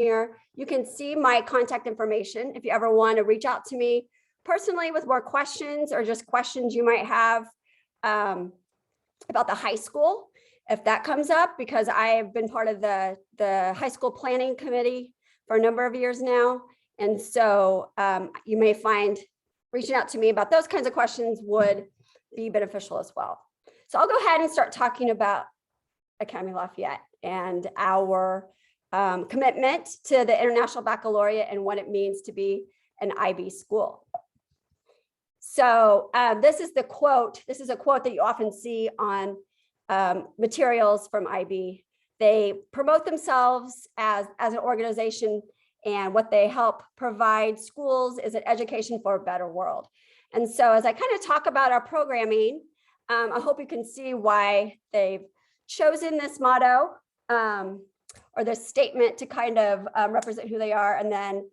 here. You can see my contact information if you ever want to reach out to me personally with more questions or just questions you might have about the high school, if that comes up, because I have been part of the high school planning committee for a number of years now. And so you may find reaching out to me about those kinds of questions would be beneficial as well. So I'll go ahead and start talking about Academy Lafayette and our commitment to the International Baccalaureate and what it means to be an IB school. So this is the quote. This is a quote that you often see on materials from IB. They promote themselves as an organization, and what they help provide schools is an education for a better world. And so as I kind of talk about our programming, I hope you can see why they've chosen this motto or this statement to kind of represent who they are. And then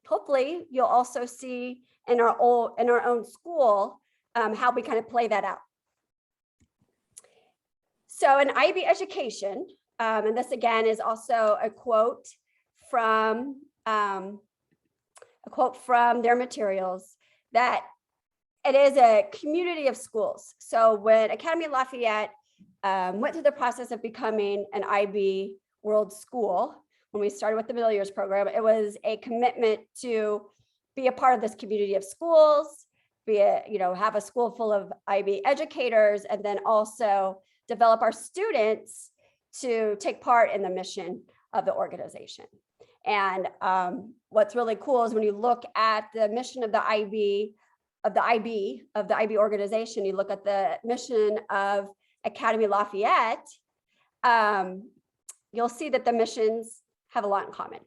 hopefully you'll also see in our own school how we kind of play that out. So an IB education, and this again is also a quote from their materials, that it is a community of schools. So when Academy Lafayette went through the process of becoming an IB World School, when we started with the middle years program, it was a commitment to be a part of this community of schools, have a school full of IB educators, and then also develop our students to take part in the mission of the organization. And what's really cool is when you look at the mission of the IB organization, you look at the mission of Academy Lafayette, you'll see that the missions have a lot in common.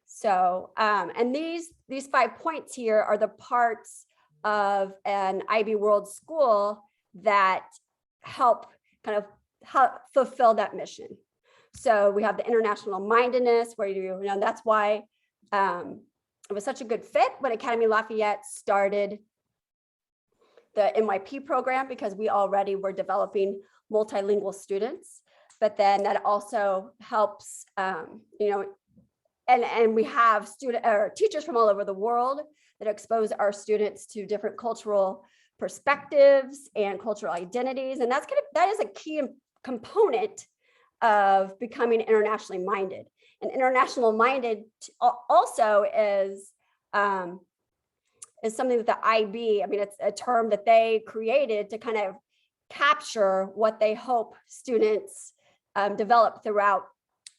So, and these 5 points here are the parts of an IB World School that help kind of fulfill that mission. So we have the international mindedness, where that's why it was such a good fit when Academy Lafayette started the NYP program, because we already were developing multilingual students. But then that also helps, and we have teachers from all over the world that expose our students to different cultural perspectives and cultural identities, and that is a key component of becoming internationally minded. And international minded also is something that the IB, it's a term that they created to kind of capture what they hope students develop throughout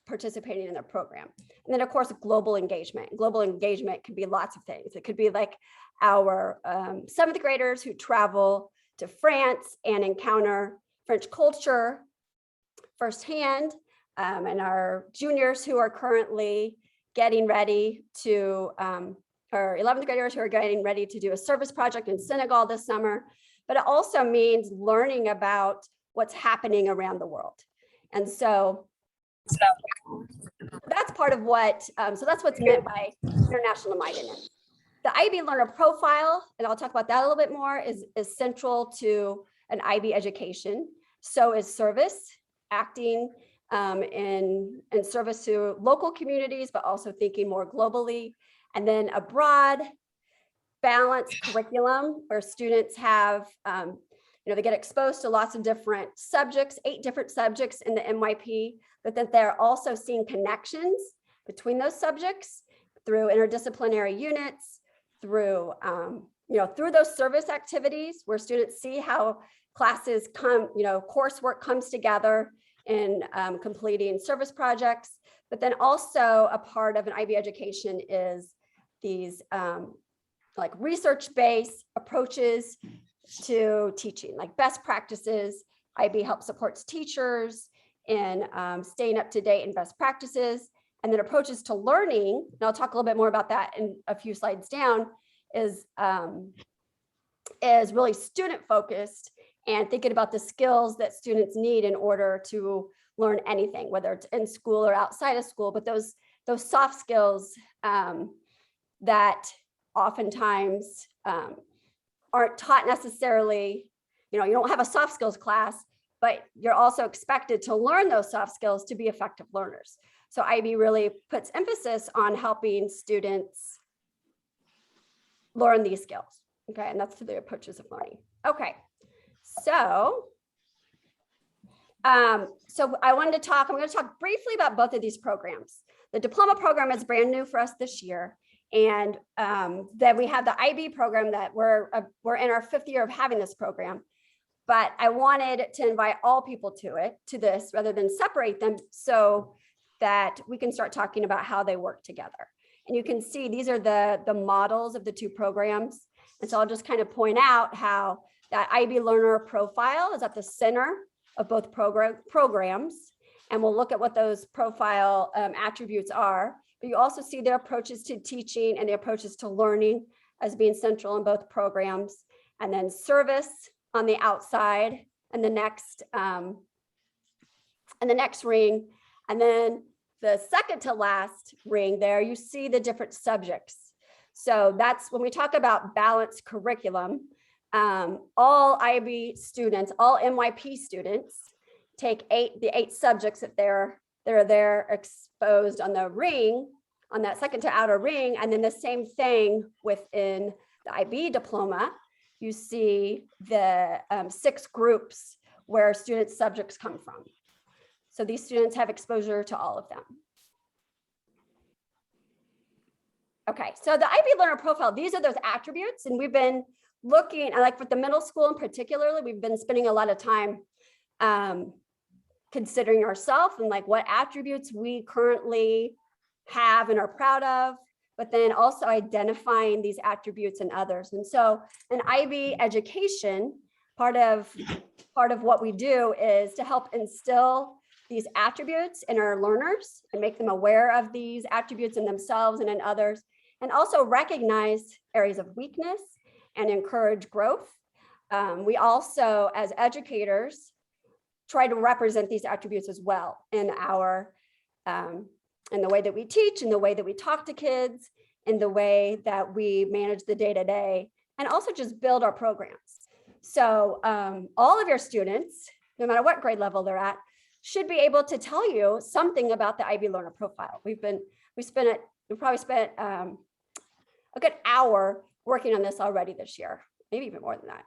participating in their program. And then of course, global engagement. Global engagement can be lots of things. It could be like our 7th graders who travel to France and encounter French culture firsthand, and our juniors who are currently getting ready to, or 11th graders who are getting ready to do a service project in Senegal this summer. But it also means learning about what's happening around the world. And so that's part of what, so that's what's meant by international mindedness. The IB learner profile, and I'll talk about that a little bit more, is central to an IB education. So is service, acting in service to local communities, but also thinking more globally. And then a broad, balanced curriculum where students have, they get exposed to lots of different subjects, 8 different subjects in the NYP, but that they're also seeing connections between those subjects through interdisciplinary units, through those service activities where students see how classes coursework comes together in completing service projects. But then also a part of an IB education is these like research-based approaches to teaching, like best practices. IB helps supports teachers in staying up to date in best practices. And then approaches to learning, and I'll talk a little bit more about that in a few slides down, is really student focused and thinking about the skills that students need in order to learn anything, whether it's in school or outside of school. But those soft skills that oftentimes aren't taught necessarily, you don't have a soft skills class, but you're also expected to learn those soft skills to be effective learners. So IB really puts emphasis on helping students learn these skills. Okay, and that's through the approaches of learning. Okay, so I'm going to talk briefly about both of these programs. The diploma program is brand new for us this year. And then we have the IB program that we're in our 5th year of having this program. But I wanted to invite all people to this rather than separate them so that we can start talking about how they work together. And you can see these are the models of the two programs. And so I'll just kind of point out how that IB learner profile is at the center of both programs. And we'll look at what those profile attributes are. But you also see their approaches to teaching and the approaches to learning as being central in both programs. And then service on the outside and the next ring. And then the second to last ring there, you see the different subjects. So that's when we talk about balanced curriculum, all IB students, all MYP students take the eight subjects that they're there exposed on the ring, on that second to outer ring. And then the same thing within the IB diploma, you see the 6 groups where student subjects come from. So these students have exposure to all of them. Okay, so the IB learner profile, these are those attributes, and we've been looking, like with the middle school in particular, we've been spending a lot of time considering ourselves and like what attributes we currently have and are proud of, but then also identifying these attributes in others. And so in IB education, part of what we do is to help instill these attributes in our learners and make them aware of these attributes in themselves and in others, and also recognize areas of weakness and encourage growth. We also, as educators, try to represent these attributes as well in in the way that we teach, in the way that we talk to kids, in the way that we manage the day-to-day, and also just build our programs. So all of your students, no matter what grade level they're at, should be able to tell you something about the IB learner profile. We probably spent a good hour working on this already this year, maybe even more than that.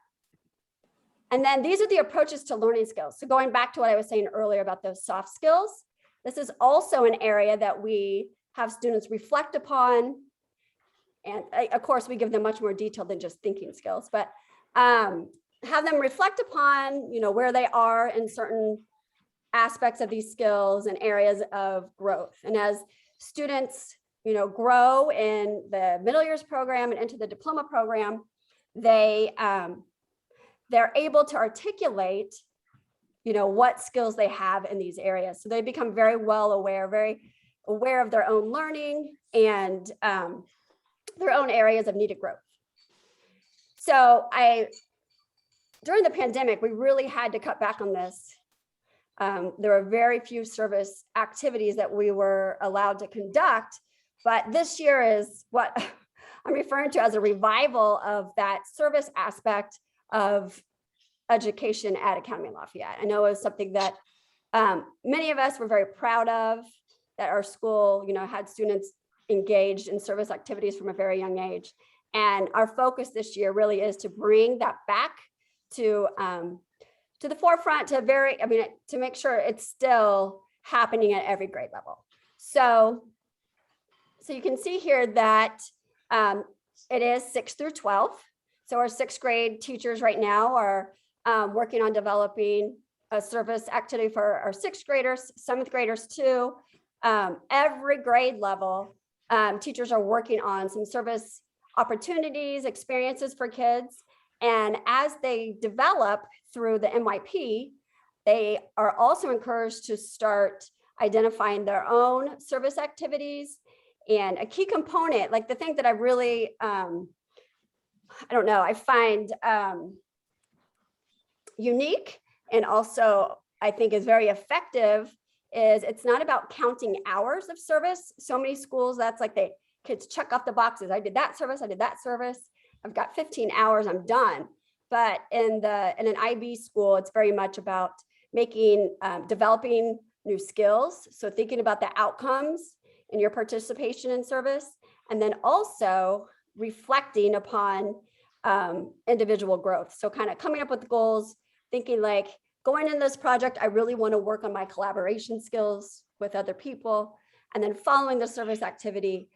And then these are the approaches to learning skills. So going back to what I was saying earlier about those soft skills, this is also an area that we have students reflect upon. And of course, we give them much more detail than just thinking skills, but have them reflect upon, where they are in certain aspects of these skills and areas of growth. And as students, grow in the middle years program and into the diploma program, they're able to articulate, what skills they have in these areas. So they become very aware of their own learning and their own areas of needed growth. So during the pandemic, we really had to cut back on this. There were very few service activities that we were allowed to conduct, but this year is what I'm referring to as a revival of that service aspect of education at Academy Lafayette. I know it was something that many of us were very proud of, that our school, had students engaged in service activities from a very young age. And our focus this year really is to bring that back to the forefront, to make sure it's still happening at every grade level. So you can see here that it is 6 through 12. So our 6th grade teachers right now are working on developing a service activity for our 6th graders, 7th graders too. Every grade level, teachers are working on some service opportunities, experiences for kids. And as they develop through the MYP, they are also encouraged to start identifying their own service activities. And a key component, like the thing that I really, I find unique and also I think is very effective is it's not about counting hours of service. So many schools, that's like kids check off the boxes. I did that service, I've got 15 hours, I'm done. But in an IB school, it's very much about developing new skills. So thinking about the outcomes in your participation in service, and then also reflecting upon individual growth. So kind of coming up with goals, thinking like, going in this project, I really want to work on my collaboration skills with other people. And then following the service activity,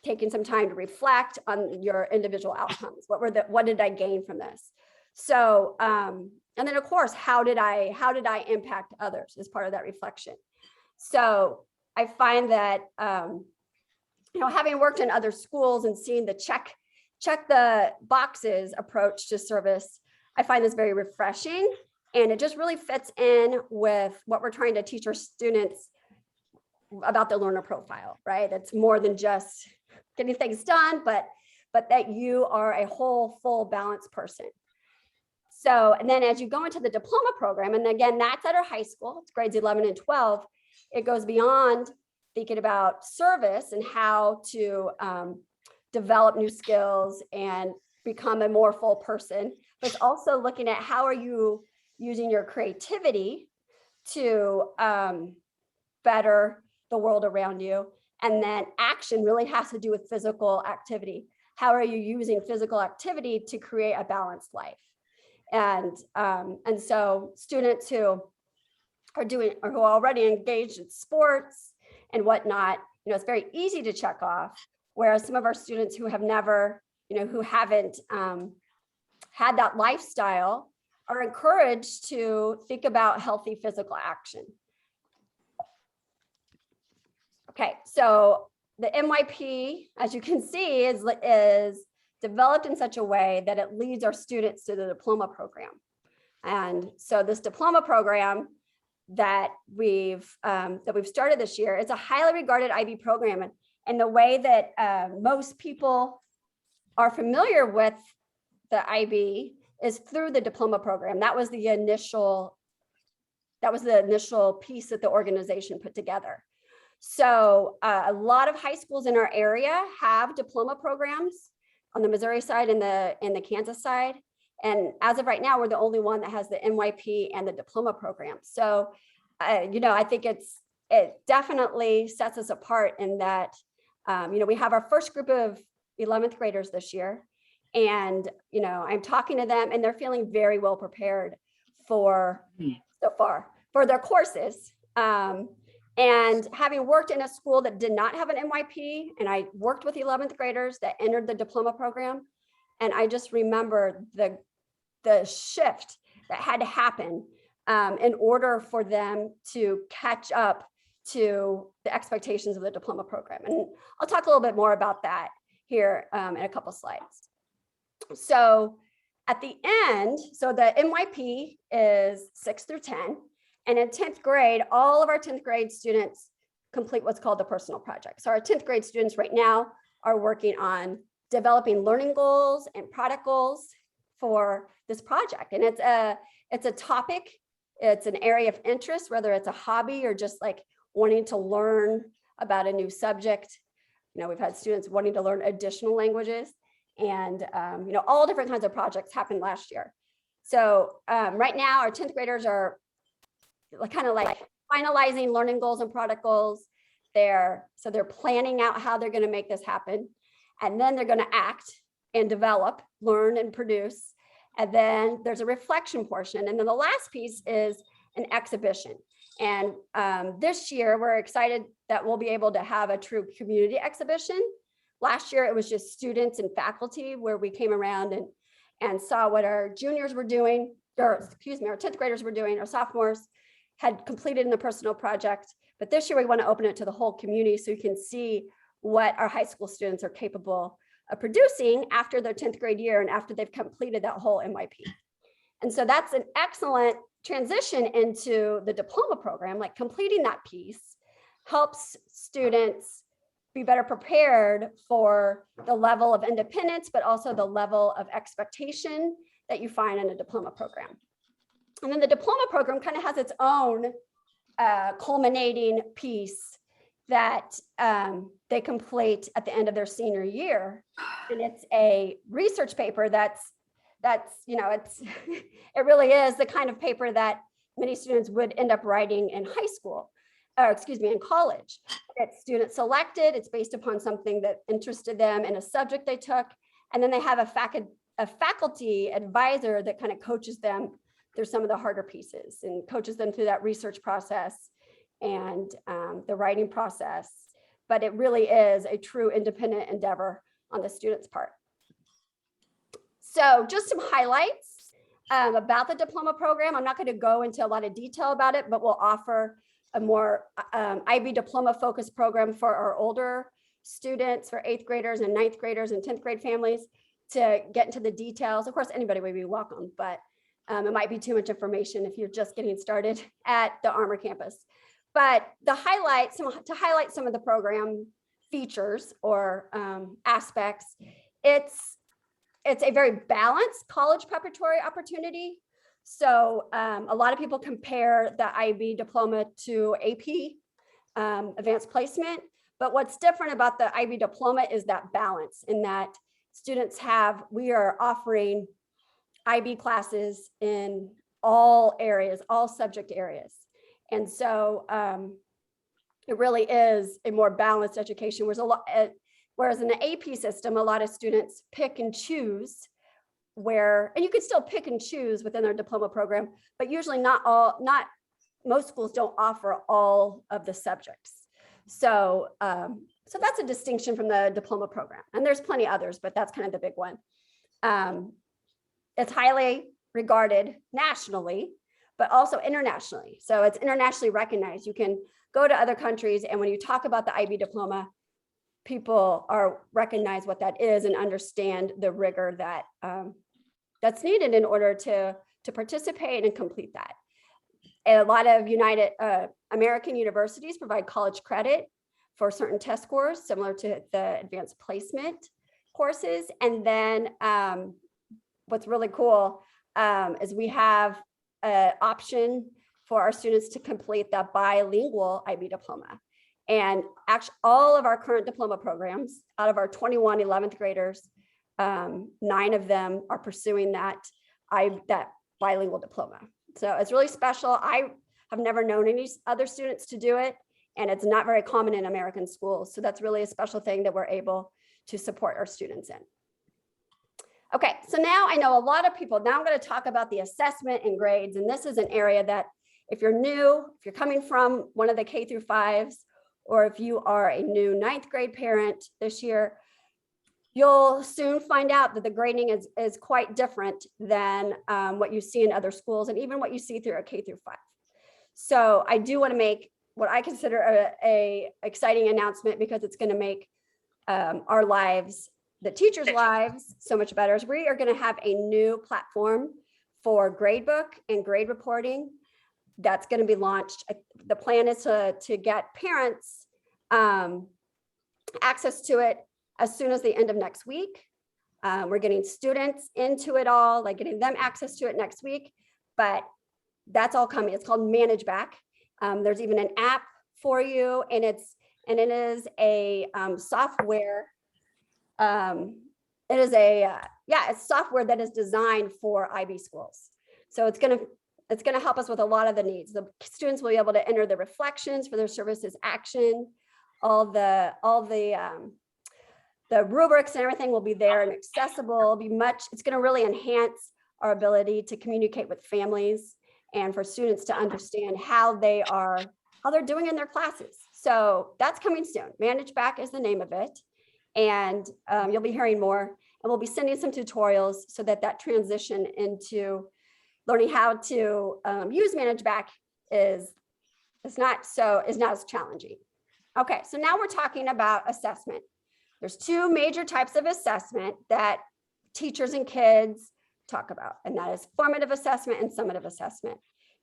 taking some time to reflect on your individual outcomes. What did I gain from this? So, and then of course, how did I impact others as part of that reflection? So I find that, having worked in other schools and seeing the check the boxes approach to service, I find this very refreshing, and it just really fits in with what we're trying to teach our students about the learner profile, right? It's more than just getting things done, but that you are a whole, full, balanced person. So, and then as you go into the diploma program, and again, that's at our high school, it's grades 11 and 12, it goes beyond thinking about service and how to develop new skills and become a more full person, but it's also looking at how are you using your creativity to better the world around you. And then action really has to do with physical activity. How are you using physical activity to create a balanced life? And so students who are already engaged in sports and whatnot, it's very easy to check off. Whereas some of our students who have never, who haven't had that lifestyle are encouraged to think about healthy physical action. Okay, so the MYP, as you can see, is developed in such a way that it leads our students to the diploma program. And so this diploma program that we've started this year, it's a highly regarded IB program. And the way that most people are familiar with the IB is through the diploma program. That was the initial piece that the organization put together. So a lot of high schools in our area have diploma programs on the Missouri side and the Kansas side. And as of right now, we're the only one that has the MYP and the diploma program. So, I think it definitely sets us apart in that, we have our first group of 11th graders this year. And, I'm talking to them and they're feeling very well prepared so far for their courses. And having worked in a school that did not have an MYP, and I worked with 11th graders that entered the diploma program, and I just remember the shift that had to happen in order for them to catch up to the expectations of the diploma program. And I'll talk a little bit more about that here in a couple slides. So at the end, so the MYP is 6 through 10. And in 10th grade, all of our 10th grade students complete what's called the personal project. So our 10th grade students right now are working on developing learning goals and product goals for this project. And it's a topic, it's an area of interest, whether it's a hobby or just like wanting to learn about a new subject. We've had students wanting to learn additional languages, and all different kinds of projects happened last year. So right now our 10th graders are kind of like finalizing learning goals and product goals. They're planning out how they're going to make this happen. And then they're going to act and develop, learn and produce. And then there's a reflection portion. And then the last piece is an exhibition. And this year we're excited that we'll be able to have a true community exhibition. Last year it was just students and faculty where we came around and saw what our juniors were doing, or excuse me, our 10th graders were doing, our sophomores had completed in the personal project. But this year we want to open it to the whole community so you can see what our high school students are capable of producing after their 10th grade year and after they've completed that whole MYP. And so that's an excellent transition into the diploma program. Like completing that piece helps students be better prepared for the level of independence, but also the level of expectation that you find in a diploma program. And then the diploma program kind of has its own culminating piece that they complete at the end of their senior year. And it's a research paper that's it really is the kind of paper that many students would end up writing in high school, or excuse me, in college. It's student selected, it's based upon something that interested them in a subject they took, and then they have a faculty advisor that kind of coaches them through some of the harder pieces and coaches them through that research process and the writing process. But it really is a true independent endeavor on the student's part. So just some highlights about the diploma program. I'm not going to go into a lot of detail about it, but we'll offer a more IB diploma focused program for our older students, for 8th graders and 9th graders and 10th grade families to get into the details. Of course, anybody would be welcome, but it might be too much information if you're just getting started at the Armour campus. But to highlight some of the program features or aspects, it's a very balanced college preparatory opportunity. So a lot of people compare the IB diploma to AP, advanced placement. But what's different about the IB diploma is that balance, in that we are offering IB classes in all areas, all subject areas. And so it really is a more balanced education. Whereas in the AP system, a lot of students pick and choose and you could still pick and choose within their diploma program, but usually most schools don't offer all of the subjects. So that's a distinction from the diploma program. And there's plenty others, but that's kind of the big one. It's highly regarded nationally, but also internationally. So it's internationally recognized. You can go to other countries, and when you talk about the IB diploma, people recognize what that is and understand the rigor that's needed in order to participate and complete that. And a lot of American universities provide college credit for certain test scores, similar to the advanced placement courses. And then what's really cool is we have an option for our students to complete the bilingual IB diploma. And actually, all of our current diploma programs, out of our 21 11th graders, 9 of them are pursuing that bilingual diploma. So it's really special. I have never known any other students to do it, and it's not very common in American schools. So that's really a special thing that we're able to support our students in. Okay, so now I know a lot of people. Now I'm going to talk about the assessment and grades. And this is an area that if you're new, if you're coming from one of the K through 5s, or if you are a new 9th grade parent this year, you'll soon find out that the grading is quite different than what you see in other schools and even what you see through a K through 5. So I do want to make what I consider a exciting announcement, because it's going to make our lives, the teachers' lives, so much better. Is we are going to have a new platform for gradebook and grade reporting that's going to be launched. The plan is to get parents access to it as soon as the end of next week. We're getting students into it all, like getting them access to it next week, but that's all coming. It's called ManageBack. There's even an app for you, and it is a software. It's software that is designed for IB schools. So it's going to help us with a lot of the needs. The students will be able to enter the reflections for their services action. All the rubrics and everything will be there and accessible. It's going to really enhance our ability to communicate with families and for students to understand how they're doing in their classes. So that's coming soon. ManageBack is the name of it. And you'll be hearing more, and we'll be sending some tutorials so that transition into learning how to use ManageBack is not as challenging. Okay, so now we're talking about assessment. There's 2 major types of assessment that teachers and kids talk about, and that is formative assessment and summative assessment.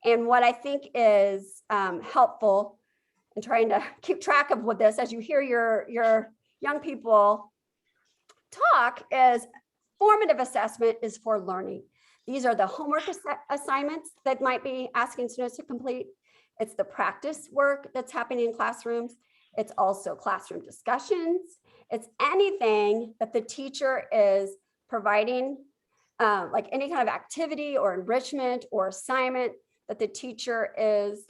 And what I think is helpful in trying to keep track of what this, as you hear your young people talk, is formative assessment is for learning. These are the homework assignments that might be asking students to complete. It's the practice work that's happening in classrooms. It's also classroom discussions. It's anything that the teacher is providing, like any kind of activity or enrichment or assignment that the teacher is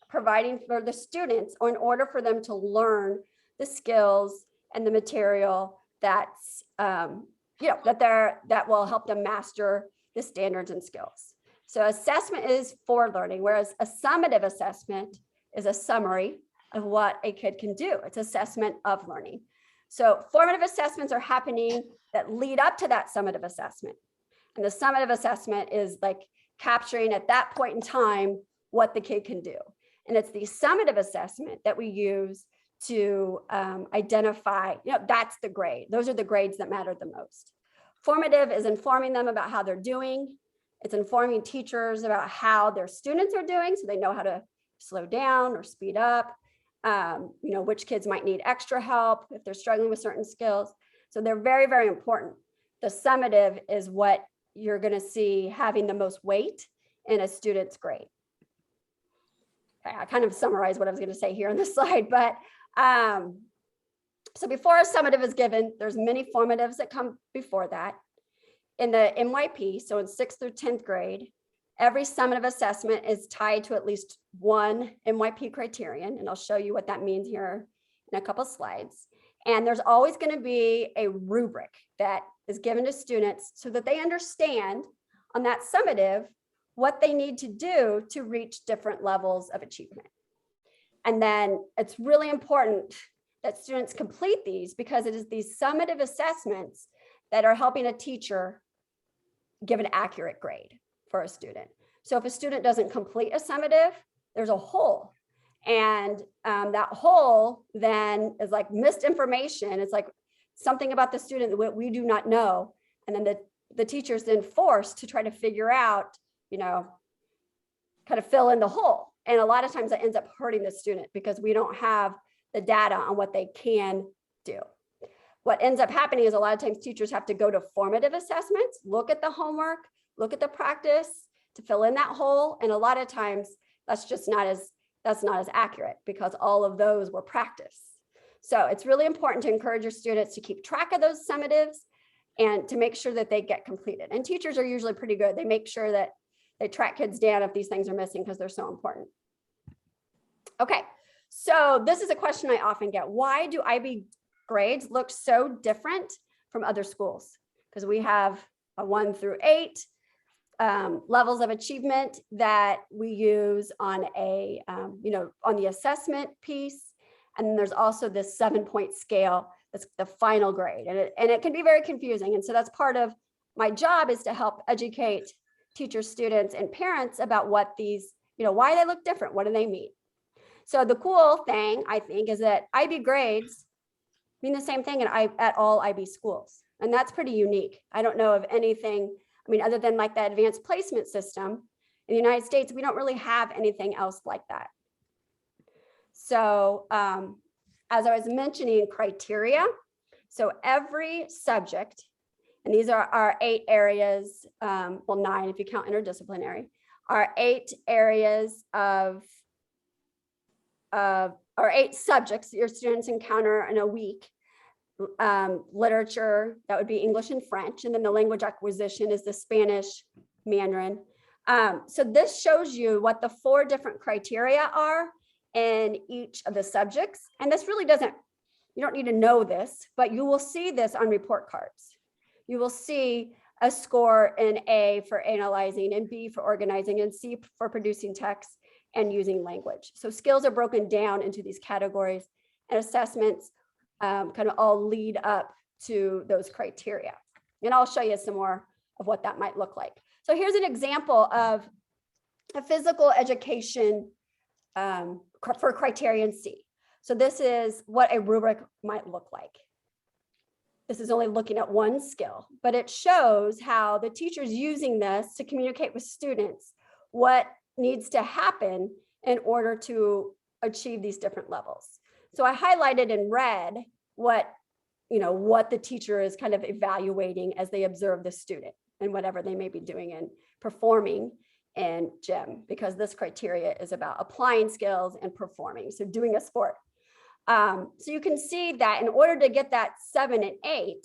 providing for the students, or in order for them to learn the skills and the material that's, that will help them master the standards and skills. So assessment is for learning, whereas a summative assessment is a summary of what a kid can do. It's assessment of learning. So formative assessments are happening that lead up to that summative assessment. And the summative assessment is like capturing at that point in time what the kid can do. And it's the summative assessment that we use to identify, that's the grade. Those are the grades that matter the most. Formative is informing them about how they're doing. It's informing teachers about how their students are doing, so they know how to slow down or speed up, which kids might need extra help if they're struggling with certain skills. So they're very, very important. The summative is what you're going to see having the most weight in a student's grade. Okay, I kind of summarized what I was going to say here on this slide, but so before a summative is given, there's many formatives that come before that. In the MYP, so in 6th through 10th grade, every summative assessment is tied to at least one MYP criterion, and I'll show you what that means here in a couple slides. And there's always going to be a rubric that is given to students so that they understand on that summative what they need to do to reach different levels of achievement. And then it's really important that students complete these, because it is these summative assessments that are helping a teacher give an accurate grade for a student. So if a student doesn't complete a summative, there's a hole. And that hole then is like missed information. It's like something about the student that we do not know. And then the teacher's then forced to try to figure out, kind of fill in the hole. And a lot of times that ends up hurting the student because we don't have the data on what they can do. What ends up happening is a lot of times teachers have to go to formative assessments, look at the homework, look at the practice to fill in that hole. And a lot of times that's not as accurate because all of those were practice. So it's really important to encourage your students to keep track of those summatives and to make sure that they get completed. And teachers are usually pretty good. They make sure that they track kids down if these things are missing because they're so important. Okay, so this is a question I often get. Why do IB grades look so different from other schools? Because we have a 1 through 8 levels of achievement that we use on a, on the assessment piece. And then there's also this 7-point scale. That's the final grade. And it can be very confusing. And so that's part of my job, is to help educate teachers, students, and parents about what these, why they look different. What do they mean? So the cool thing, I think, is that IB grades mean the same thing at all IB schools. And that's pretty unique. I don't know of anything, other than like that advanced placement system in the United States, we don't really have anything else like that. So as I was mentioning, criteria. So every subject, and these are our 8 areas, 9 if you count interdisciplinary, are 8 areas of or 8 subjects that your students encounter in a week. Literature, that would be English and French, and then the language acquisition is the Spanish, Mandarin. So this shows you what the 4 different criteria are in each of the subjects. And this really you don't need to know this, but you will see this on report cards. You will see a score in A for analyzing, and B for organizing, and C for producing text and using language. So skills are broken down into these categories, and assessments kind of all lead up to those criteria. And I'll show you some more of what that might look like. So here's an example of a physical education for criterion C. So this is what a rubric might look like. This is only looking at one skill, but it shows how the teacher's using this to communicate with students what needs to happen in order to achieve these different levels. So I highlighted in red what the teacher is kind of evaluating as they observe the student and whatever they may be doing and performing in gym, because this criteria is about applying skills and performing, so doing a sport. So you can see that in order to get that 7 and 8,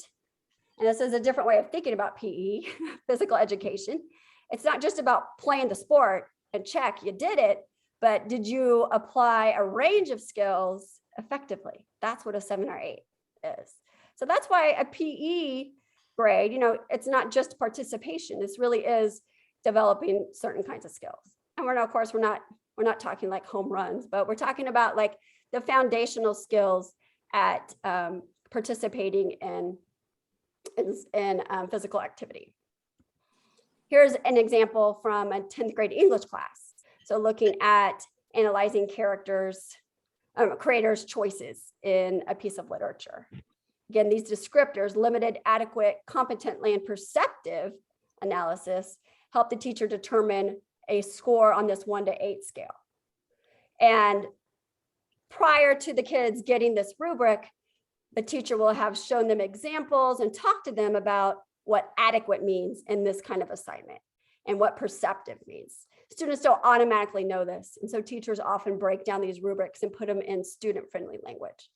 and this is a different way of thinking about PE, physical education, it's not just about playing the sport, and check, you did it, but did you apply a range of skills effectively? That's what a 7 or 8 is. So that's why a PE grade, it's not just participation. This really is developing certain kinds of skills. And of course, we're not talking like home runs, but we're talking about like the foundational skills at participating in physical activity. Here's an example from a 10th grade English class. So looking at analyzing creators' choices in a piece of literature. Again, these descriptors, limited, adequate, competently, and perceptive analysis, help the teacher determine a score on this 1 to 8 scale. And prior to the kids getting this rubric, the teacher will have shown them examples and talked to them about what adequate means in this kind of assignment and what perceptive means. Students don't automatically know this. And so teachers often break down these rubrics and put them in student-friendly language.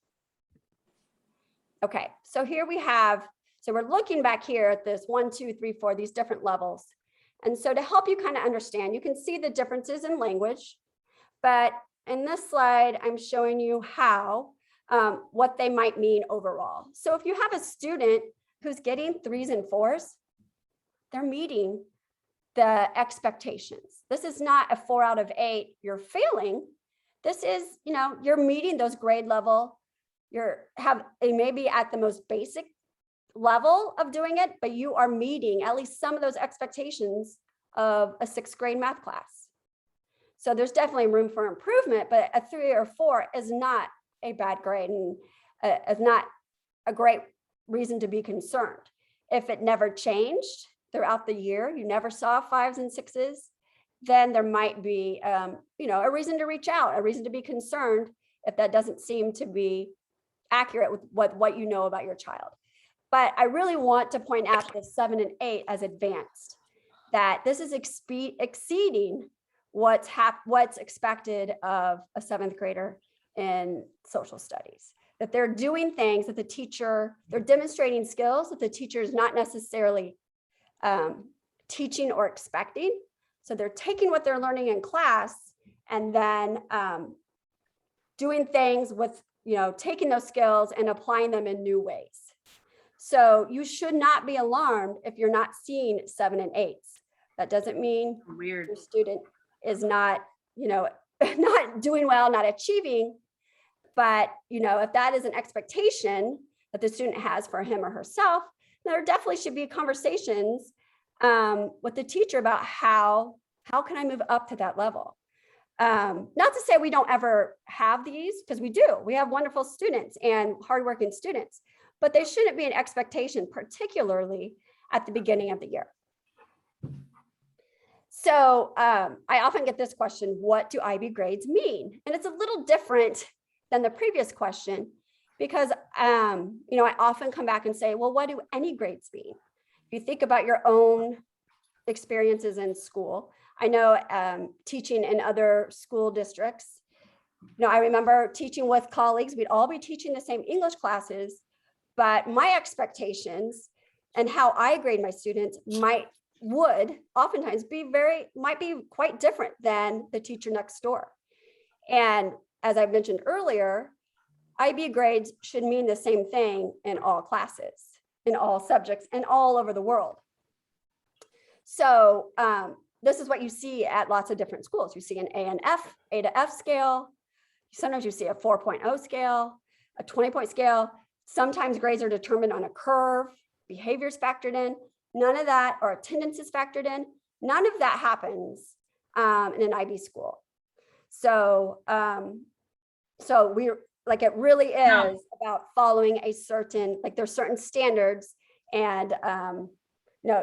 Okay, so here we have, so we're looking back here at this 1, 2, 3, 4, these different levels. And so to help you kind of understand, you can see the differences in language, but in this slide, I'm showing you how, what they might mean overall. So if you have a student who's getting 3s and 4s, they're meeting the expectations. This is not a 4 out of 8, you're failing. This is, you're meeting those grade level. It may be at the most basic level of doing it, but you are meeting at least some of those expectations of a 6th grade math class. So there's definitely room for improvement, but a 3 or 4 is not a bad grade and is not a great reason to be concerned. If it never changed throughout the year, you never saw 5s and 6s, then there might be, a reason to reach out, a reason to be concerned if that doesn't seem to be accurate with what you know about your child. But I really want to point out the 7 and 8 as advanced, that this is exceeding what's expected of a 7th grader in social studies, that they're doing things that they're demonstrating skills that the teacher is not necessarily teaching or expecting. So they're taking what they're learning in class and then doing things with, taking those skills and applying them in new ways. So you should not be alarmed if you're not seeing 7 and 8s. That doesn't mean your student is not, not doing well, not achieving. But, if that is an expectation that the student has for him or herself, there definitely should be conversations with the teacher about how can I move up to that level? Not to say we don't ever have these, because we do. We have wonderful students and hardworking students, but they shouldn't be an expectation, particularly at the beginning of the year. So I often get this question, what do IB grades mean? And it's a little different than the previous question, because I often come back and say, well, what do any grades mean? If you think about your own experiences in school, I know teaching in other school districts, I remember teaching with colleagues, we'd all be teaching the same English classes, but my expectations and how I grade my students would oftentimes might be quite different than the teacher next door. And as I mentioned earlier, IB grades should mean the same thing in all classes, in all subjects, and all over the world. So this is what you see at lots of different schools. You see an A to F scale. Sometimes you see a 4.0 scale, a 20-point scale. Sometimes grades are determined on a curve, behaviors factored in. None of that, or attendance is factored in. None of that happens in an IB school. So, it really is about following there's certain standards, and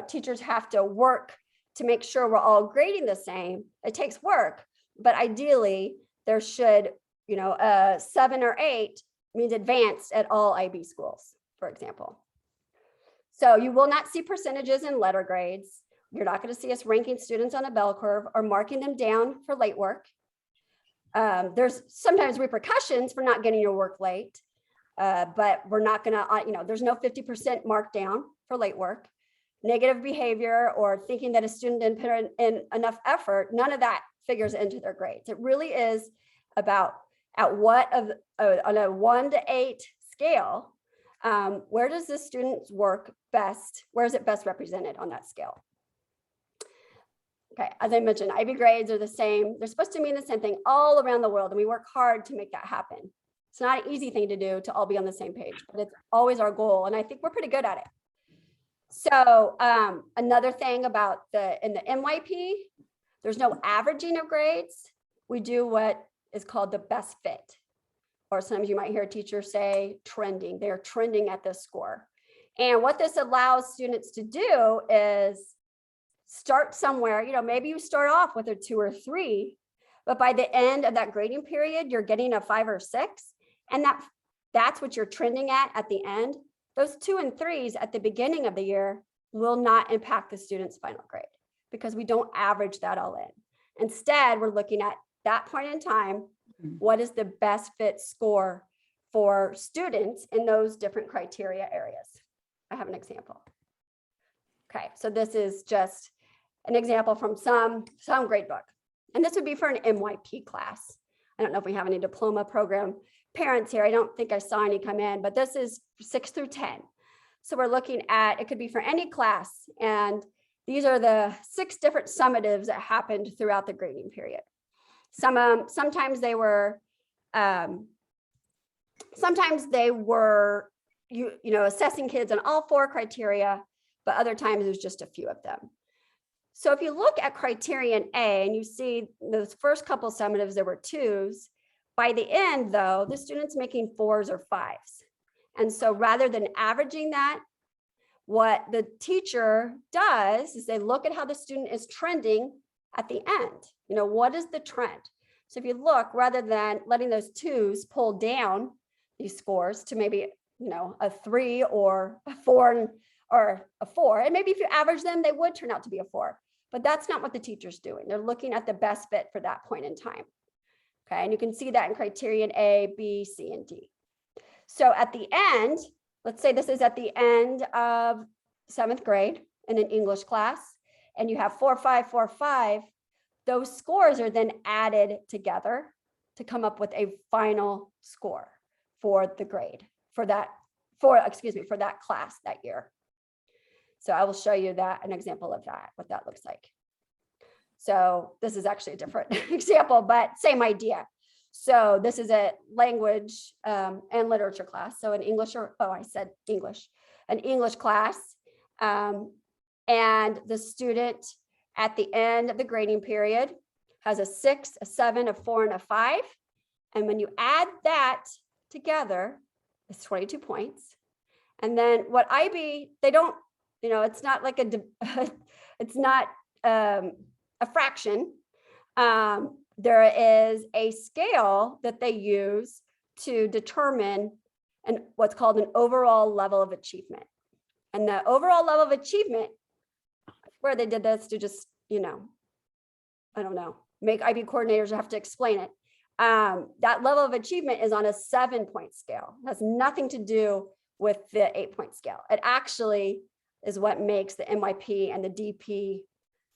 teachers have to work to make sure we're all grading the same. It takes work, but ideally there should, a 7 or 8 means advanced at all IB schools, for example. So you will not see percentages in letter grades. You're not going to see us ranking students on a bell curve or marking them down for late work. There's sometimes repercussions for not getting your work late, but we're not going to, there's no 50% markdown for late work. Negative behavior or thinking that a student didn't put in enough effort, none of that figures into their grades. It really is about at what of on a 1 to 8 scale, where does the student's work best, where is it best represented on that scale? Okay, as I mentioned, IB grades are the same. They're supposed to mean the same thing all around the world, and we work hard to make that happen. It's not an easy thing to do to all be on the same page, but it's always our goal, and I think we're pretty good at it. So another thing about in the MYP, there's no averaging of grades. We do what is called the best fit, or sometimes you might hear a teacher say trending. They're trending at this score. And what this allows students to do is start somewhere, maybe you start off with a 2 or 3, but by the end of that grading period, you're getting a 5 or 6. And that's what you're trending at the end. Those 2 and 3s at the beginning of the year will not impact the student's final grade because we don't average that all in. Instead, we're looking at that point in time, what is the best fit score for students in those different criteria areas? I have an example. Okay, so this is just an example from some grade book. And this would be for an MYP class. I don't know if we have any diploma program parents here. I don't think I saw any come in, but this is 6 through 10. So we're looking at, it could be for any class. And these are the 6 different summatives that happened throughout the grading period. Sometimes they were, assessing kids on all 4 criteria, but other times it was just a few of them. So if you look at criterion A and you see those first couple summatives, there were 2s. By the end, though, the student's making 4s or 5s. And so rather than averaging that, what the teacher does is they look at how the student is trending at the end. What is the trend? So if you look, rather than letting those 2s pull down these scores to maybe, a 3 or a 4 or a 4, and maybe if you average them, they would turn out to be a 4. But that's not what the teacher's doing. They're looking at the best fit for that point in time. Okay, and you can see that in criterion A, B, C, and D. So at the end, let's say this is at the end of 7th grade in an English class, and you have 4, 5, 4, 5. Those scores are then added together to come up with a final score for the grade for that class that year. So I will show you an example of that, what that looks like. So this is actually a different example, but same idea. So this is a language and literature class. So an English, an English class. And the student at the end of the grading period has a 6, a 7, a 4, and a 5. And when you add that together, it's 22 points. And then what IB, they don't, it's not like it's not a fraction. There is a scale that they use to determine what's called an overall level of achievement. And the overall level of achievement, where they did this to just, I don't know, make IB coordinators have to explain it. That level of achievement is on a 7-point scale. It has nothing to do with the 8-point scale. It actually is what makes the MYP and the DP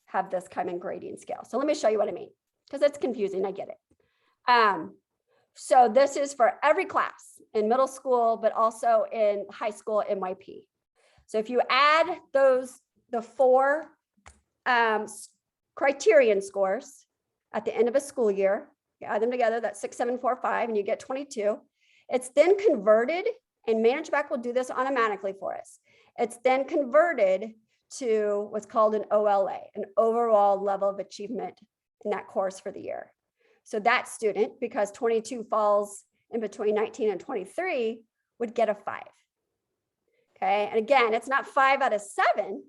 have this kind of grading scale. So let me show you what I mean, because it's confusing, I get it. So this is for every class in middle school, but also in high school MYP. So if you add the 4 criterion scores at the end of a school year, you add them together, that's 6, 7, 4, 5, and you get 22. It's then converted, and ManageBac will do this automatically for us. It's then converted to what's called an OLA, an overall level of achievement in that course for the year. So that student, because 22 falls in between 19 and 23, would get a 5. Okay, and again, it's not 5 out of 7.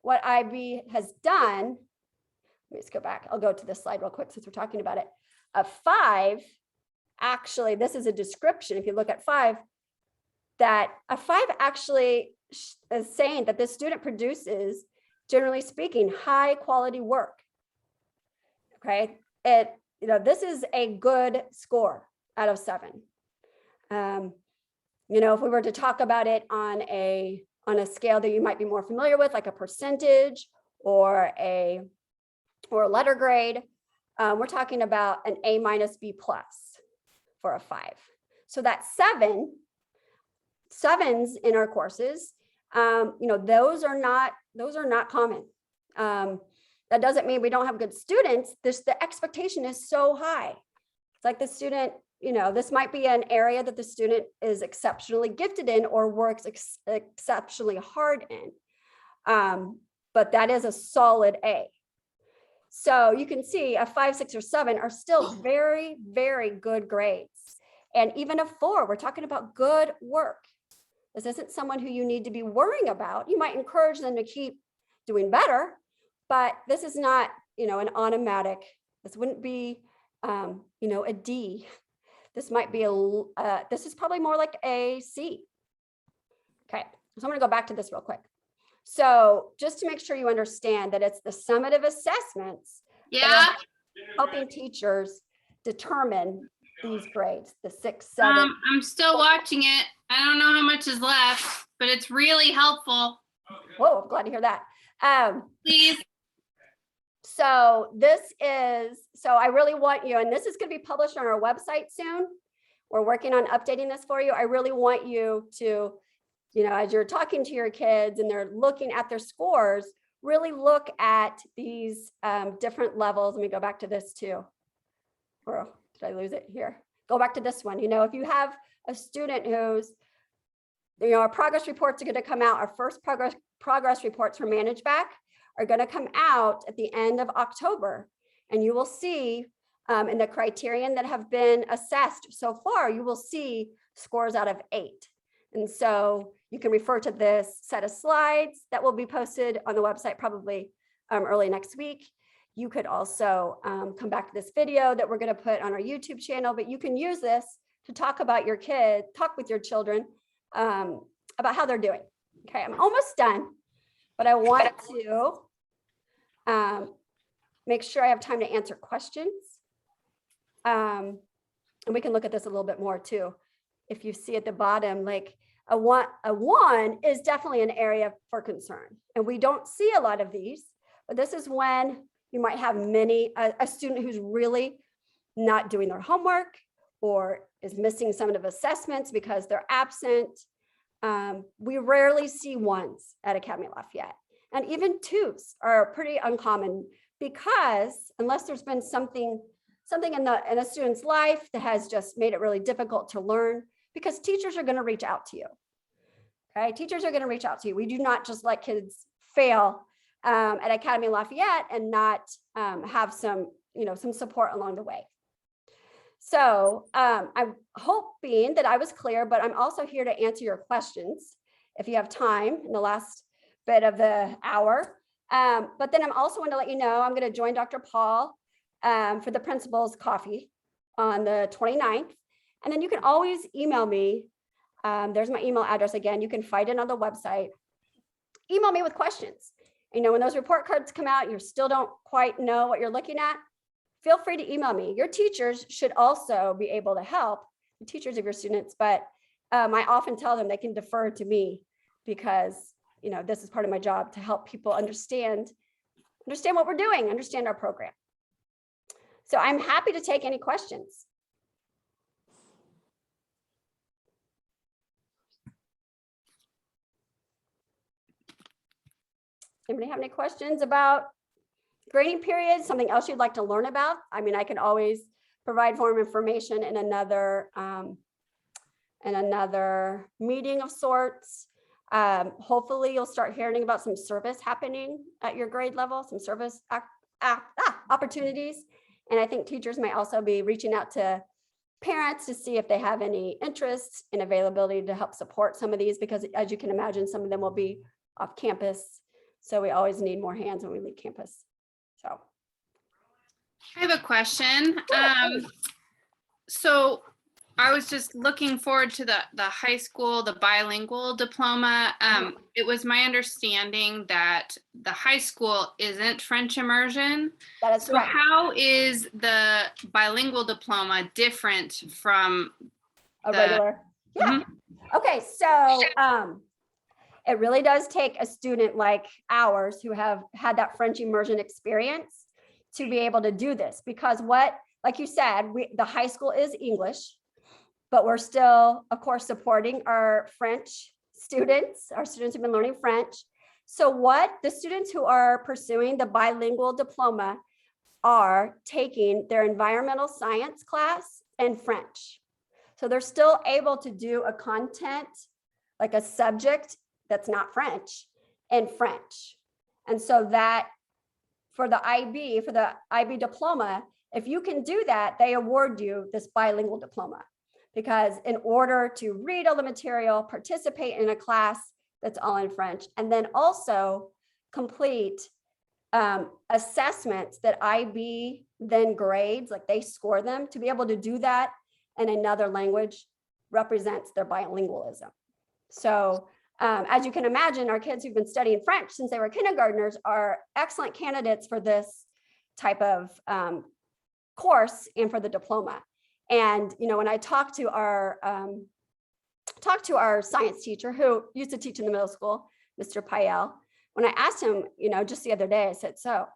What IB has done, let me just go back. I'll go to this slide real quick since we're talking about it. A 5, actually, this is a description. If you look at 5, that a 5 actually is saying that this student produces, generally speaking, high quality work. Okay, this is a good score out of 7. If we were to talk about it on a scale that you might be more familiar with, like a percentage or a letter grade, we're talking about an A minus B plus for a 5. So that 7s in our courses, those are not common. That doesn't mean we don't have good students. The expectation is so high. It's like the student, this might be an area that the student is exceptionally gifted in or works exceptionally hard in. But that is a solid A. So you can see a 5, 6, or 7 are still very, very good grades. And even a 4, we're talking about good work. This isn't someone who you need to be worrying about. You might encourage them to keep doing better, but this is not, an automatic. This wouldn't be, a D. This might be this is probably more like a C. Okay, so I'm gonna go back to this real quick. So just to make sure you understand that it's the summative assessments that are helping teachers determine these grades, the 6, 7. I'm still watching it. I don't know how much is left, but it's really helpful. Whoa, I'm glad to hear that. Please. So I really want you, and this is going to be published on our website soon. We're working on updating this for you. I really want you to, as you're talking to your kids and they're looking at their scores, really look at these different levels. Let me go back to this too. Or did I lose it here? Go back to this one. If you have a student who's, our progress reports are going to come out. Our first progress reports for ManageBack are going to come out at the end of October. And you will see in the criterion that have been assessed so far, you will see scores out of 8. And so you can refer to this set of slides that will be posted on the website probably early next week. You could also come back to this video that we're going to put on our YouTube channel, but you can use this to talk about your kids, talk with your children about how they're doing. Okay, I'm almost done, but I want to make sure I have time to answer questions. And we can look at this a little bit more too. If you see at the bottom, like a 1 is definitely an area for concern. And we don't see a lot of these, but this is when you might have a student who's really not doing their homework or is missing some of the assessments because they're absent. We rarely see 1s at Academy Lafayette. And even 2s are pretty uncommon because unless there's been something in a student's life that has just made it really difficult to learn, because teachers are going to reach out to you. Okay, teachers are going to reach out to you. We do not just let kids fail at Academy Lafayette and not have some support along the way. So I'm hoping that I was clear, but I'm also here to answer your questions if you have time in the last bit of the hour. But then I'm also want to let you know I'm going to join Dr. Paul for the principal's coffee on the 29th. And then you can always email me. There's my email address again. You can find it on the website. Email me with questions. When those report cards come out, you still don't quite know what you're looking at, feel free to email me. Your teachers should also be able to help, the teachers of your students, but I often tell them they can defer to me because this is part of my job to help people understand what we're doing, understand our program. So I'm happy to take any questions. Anybody have any questions about grading periods? Something else you'd like to learn about? I mean, I can always provide more information in another meeting of sorts. Hopefully you'll start hearing about some service happening at your grade level, some service opportunities. And I think teachers might also be reaching out to parents to see if they have any interest in availability to help support some of these, because as you can imagine, some of them will be off campus. So we always need more hands when we leave campus. So I have a question. So I was just looking forward to the high school, the bilingual diploma. It was my understanding that the high school isn't French immersion. That is so correct. How is the bilingual diploma different from a regular? Yeah. Okay, so it really does take a student like ours who have had that French immersion experience to be able to do this, because like you said, the high school is English, but we're still, of course, supporting our French students. Our students have been learning French. So what the students who are pursuing the bilingual diploma are taking their environmental science class in French. So they're still able to do a content, like a subject that's not French, in French. And so that for the IB diploma, if you can do that, they award you this bilingual diploma. Because in order to read all the material, participate in a class that's all in French, and then also complete assessments that IB then grades, like they score them, to be able to do that in another language represents their bilingualism. So as you can imagine, our kids who've been studying French since they were kindergartners are excellent candidates for this type of course and for the diploma. And when I talked to our science teacher who used to teach in the middle school, Mr. Payel, when I asked him, just the other day, I said, so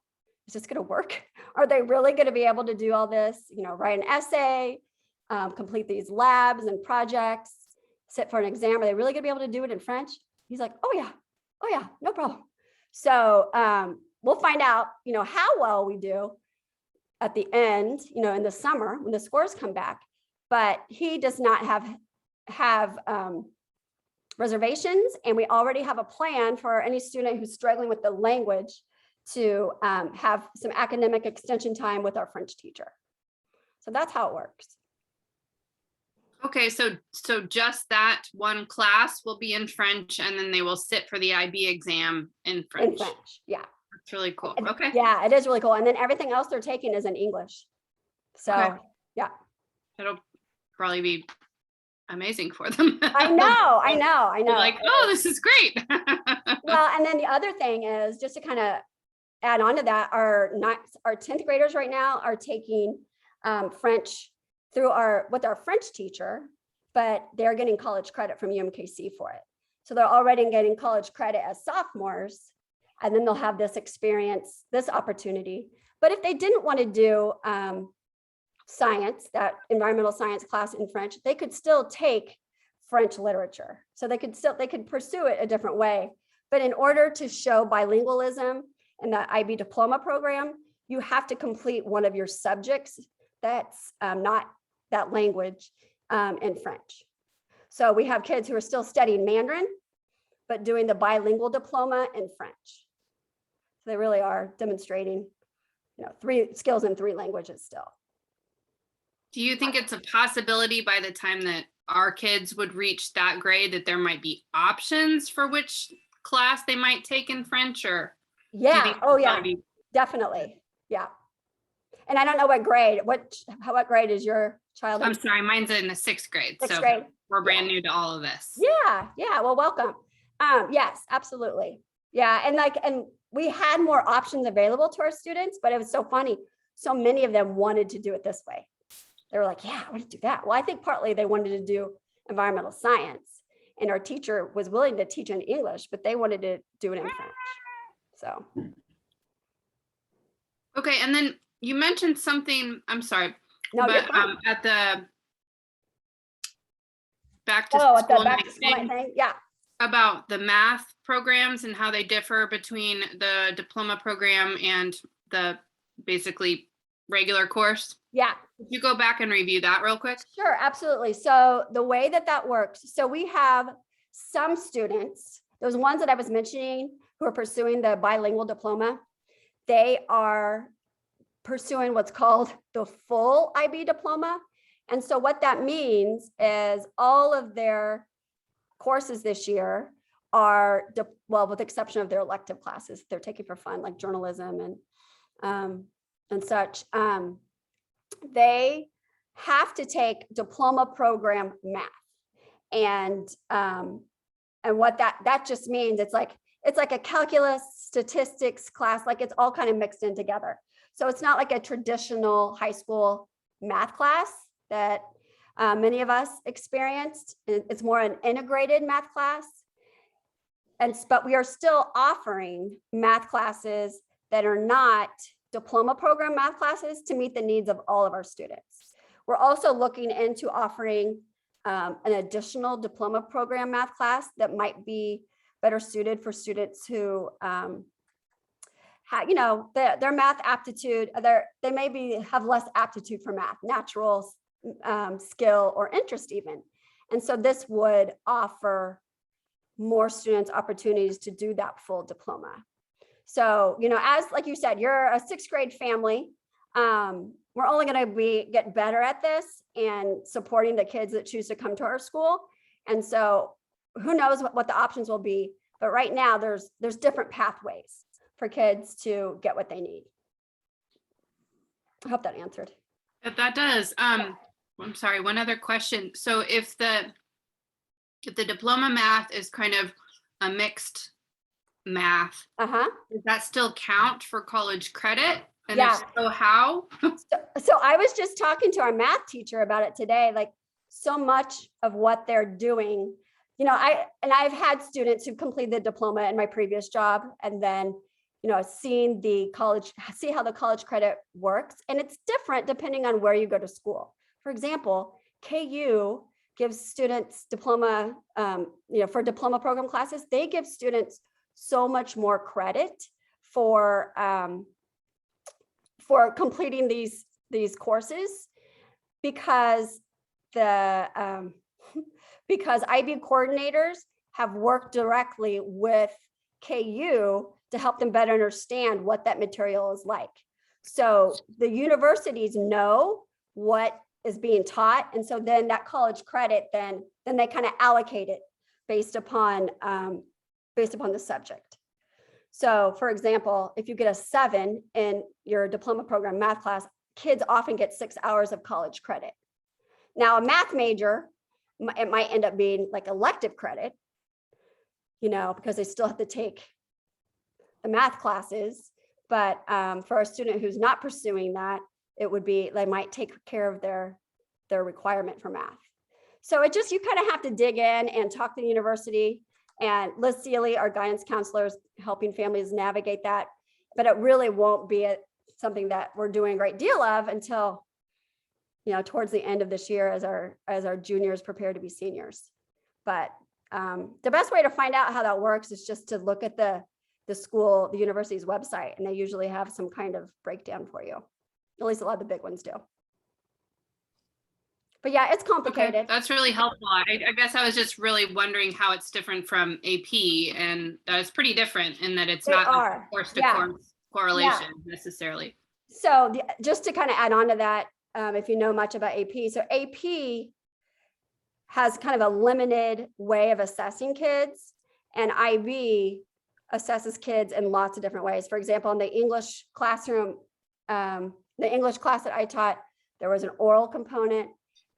is this going to work? Are they really going to be able to do all this, write an essay, complete these labs and projects, sit for an exam? Are they really going to be able to do it in French? He's like, oh yeah, no problem. So we'll find out, how well we do at the end, in the summer when the scores come back. But he does not have reservations, and we already have a plan for any student who's struggling with the language to have some academic extension time with our French teacher. So that's how it works. Okay, so just that one class will be in French, and then they will sit for the IB exam in French. In French, yeah. That's really cool. Okay. Yeah, it is really cool. And then everything else they're taking is in English. So Okay. yeah. It'll probably be amazing for them. I know. They're like, oh, this is great. Well, and then the other thing is, just to kind of add on to that, our 10th graders right now are taking French with our French teacher, but they're getting college credit from UMKC for it. So they're already getting college credit as sophomores, and then they'll have this experience, this opportunity. But if they didn't want to do science, that environmental science class in French, they could still take French literature. So they could pursue it a different way. But in order to show bilingualism in the IB diploma program, you have to complete one of your subjects that's not that language in French. So we have kids who are still studying Mandarin, but doing the bilingual diploma in French. So they really are demonstrating, 3 skills in 3 languages still. Do you think it's a possibility by the time that our kids would reach that grade that there might be options for which class they might take in French? Or yeah, oh yeah, definitely, yeah. And I don't know what grade. What grade is your child in? I'm sorry, mine's in the 6th grade. Sixth so grade. We're brand new to all of this. Yeah. Well, welcome. Yes, absolutely. Yeah, and we had more options available to our students, but it was so funny. So many of them wanted to do it this way. They were like, yeah, I want to do that. Well, I think partly they wanted to do environmental science, and our teacher was willing to teach in English, but they wanted to do it in French. So. Okay, and then you mentioned something, I'm sorry, No, but at the back to at the school back to night school thing, night thing, yeah. about the math programs and how they differ between the diploma program and the basically regular course. Yeah. Could you go back and review that real quick? Sure, absolutely. So the way that works, so we have some students, those ones that I was mentioning who are pursuing the bilingual diploma, they are pursuing what's called the full IB diploma. And so what that means is all of their courses this year are, well, with the exception of their elective classes they're taking for fun, like journalism and such, they have to take diploma program math. And what that just means, it's like a calculus statistics class, like it's all kind of mixed in together. So it's not like a traditional high school math class that many of us experienced. It's more an integrated math class. But we are still offering math classes that are not diploma program math classes to meet the needs of all of our students. We're also looking into offering an additional diploma program math class that might be better suited for students who their math aptitude, they maybe have less aptitude for math, natural skill or interest even. And so this would offer more students opportunities to do that full diploma. So, as like you said, you're a 6th grade family. We're only going to get better at this and supporting the kids that choose to come to our school. And so who knows what the options will be, but right now there's different pathways for kids to get what they need. I hope that answered. That does. I'm sorry, one other question. So if the diploma math is kind of a mixed math, does that still count for college credit? And if so, how? So I was just talking to our math teacher about it today. Like, so much of what they're doing, I've had students who completed the diploma in my previous job, and then see how the college credit works. And it's different depending on where you go to school. For example, KU gives students diploma, for diploma program classes, they give students so much more credit for completing these courses because because IB coordinators have worked directly with KU to help them better understand what that material is like. So the universities know what is being taught. And so then that college credit, then they kind of allocate it based upon the subject. So for example, if you get a 7 in your diploma program math class, kids often get 6 hours of college credit. Now a math major, it might end up being like elective credit, because they still have to take the math classes. But for a student who's not pursuing that, it would be, they might take care of their requirement for math. So you kind of have to dig in and talk to the university, and Liz Seeley, our guidance counselor, is helping families navigate that. But it really won't be something that we're doing a great deal of until, towards the end of this year as our juniors prepare to be seniors. But the best way to find out how that works is just to look at the university's website, and they usually have some kind of breakdown for you. At least a lot of the big ones do. But yeah, it's complicated. Okay, that's really helpful. I guess I was just really wondering how it's different from AP, and that it's pretty different in that it's not a course to course correlation necessarily. So just to kind of add on to that, if you know much about AP, so AP has kind of a limited way of assessing kids, and IB assesses kids in lots of different ways. For example, in the English classroom, the English class that I taught, there was an oral component.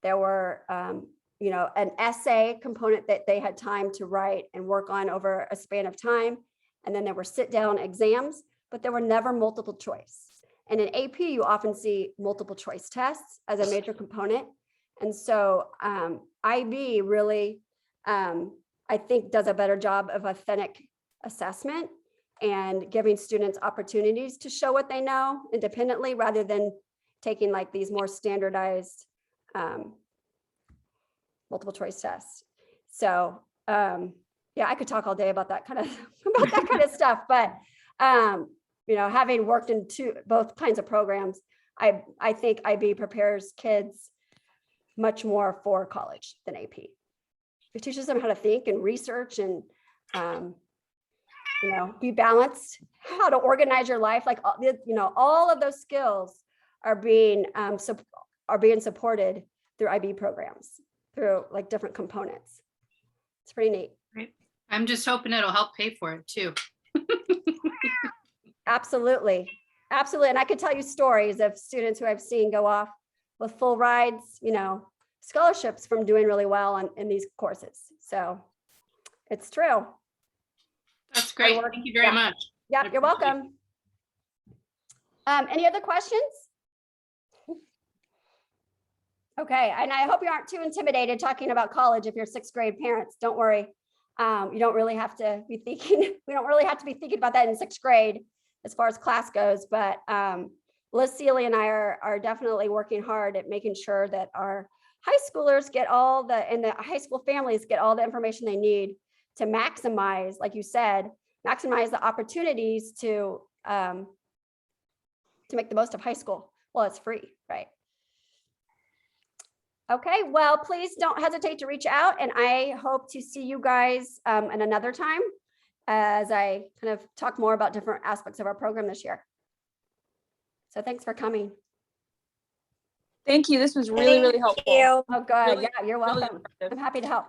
There were, an essay component that they had time to write and work on over a span of time. And then there were sit-down exams, but there were never multiple choice. And in AP, you often see multiple choice tests as a major component. And so IB really, I think, does a better job of authentic assessment and giving students opportunities to show what they know independently, rather than taking like these more standardized multiple choice tests. So I could talk all day about that kind of stuff, but having worked in both kinds of programs, I think IB prepares kids much more for college than AP. It teaches them how to think and research and be balanced, how to organize your life. Like all of those skills are being supported through IB programs, through like different components. It's pretty neat. Right. I'm just hoping it'll help pay for it too. Absolutely. And I could tell you stories of students who I've seen go off with full rides, scholarships from doing really well in these courses. So it's true. That's great. Thank you very much. Yeah, you're welcome. Any other questions? Okay, and I hope you aren't too intimidated talking about college if you're 6th grade parents. Don't worry. You don't really have to be thinking, we don't really have to be thinking about that in 6th grade. as far as class goes, but Liz Seeley and I are definitely working hard at making sure that our high schoolers get all and the high school families get all the information they need to maximize, like you said, maximize the opportunities to make the most of high school. Well, it's free, right? Okay, well, please don't hesitate to reach out, and I hope to see you guys in another time as I kind of talk more about different aspects of our program this year. So thanks for coming. Thank you. This was really, really helpful. Oh, good. Really- Yeah, you're really welcome. effective. I'm happy to help.